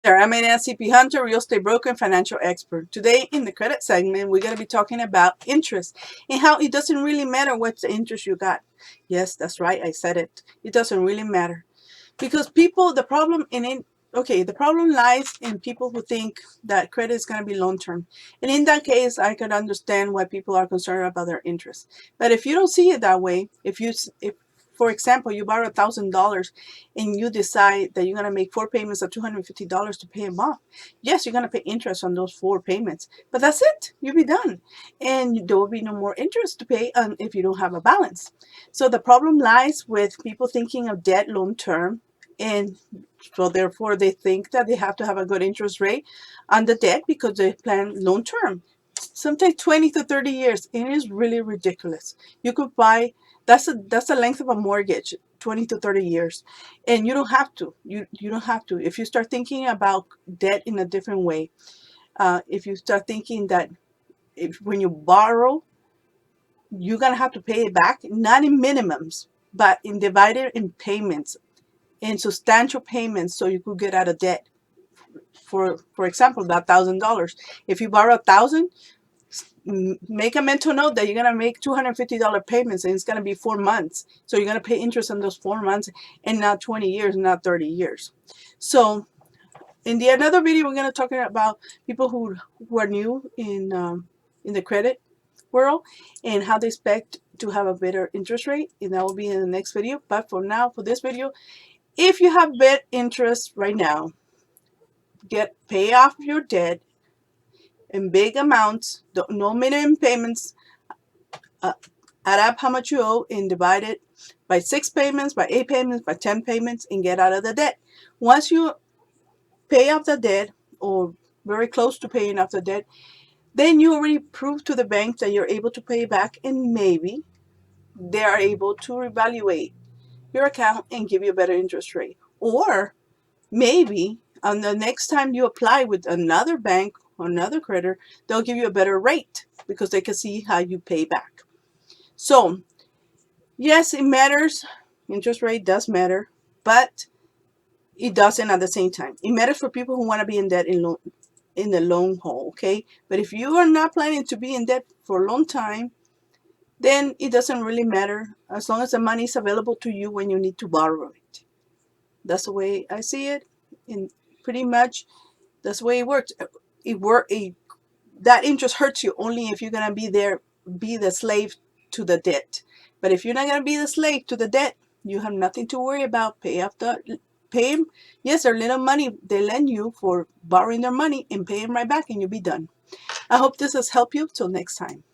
There, I'm an SCP Hunter, real estate broker, and financial expert. Today, in the credit segment, we're going to be talking about interest and how it doesn't really matter what's the interest you got. Yes, that's right, I said it. It doesn't really matter because people, the problem in it, okay, the problem lies in people who think that credit is going to be long term. And in that case, I can understand why people are concerned about their interest. But if you don't see it that way, if for example, you borrow $1,000 and you decide that you're going to make four payments of $250 to pay them off. Yes, you're going to pay interest on those four payments, but that's it. You'll be done. And there will be no more interest to pay if you don't have a balance. So the problem lies with people thinking of debt long term. And so therefore they think that they have to have a good interest rate on the debt because they plan long term. Sometimes 20 to 30 years. It is really ridiculous. You could buy that's the length of a mortgage, 20 to 30 years. And you don't have to. You don't have to. If you start thinking about debt in a different way, if you start thinking that if when you borrow, you're gonna have to pay it back, not in minimums, but in divided in payments, in substantial payments, so you could get out of debt. For example, that $1,000. If you borrow 1,000, make a mental note that you're gonna make $250 payments, and it's gonna be 4 months. So you're gonna pay interest on those 4 months, and not 20 years, not 30 years. So in the another video, we're gonna talk about people who are new in the credit world and how they expect to have a better interest rate, and that will be in the next video. But for now, for this video, if you have bad interest right now, pay off your debt in big amounts, no minimum payments, uh, add up how much you owe and divide it by 6 payments, by 8 payments, by 10 payments, and get out of the debt. Once you pay off the debt, or very close to paying off the debt, then you already prove to the bank that you're able to pay back, and maybe they are able to reevaluate your account and give you a better interest rate. Or maybe on the next time you apply with another bank or another creditor, they'll give you a better rate because they can see how you pay back. So yes, it matters. Interest rate does matter, but it doesn't at the same time. It matters for people who want to be in debt in the long haul, okay? But if you are not planning to be in debt for a long time, then it doesn't really matter as long as the money is available to you when you need to borrow it. That's the way I see it, and pretty much that's the way it works. That interest hurts you only if you're gonna be the slave to the debt. But if you're not gonna be the slave to the debt, you have nothing to worry about. Pay them. Yes, their little money they lend you for borrowing their money, and pay them right back, and you'll be done. I hope this has helped you. Till next time.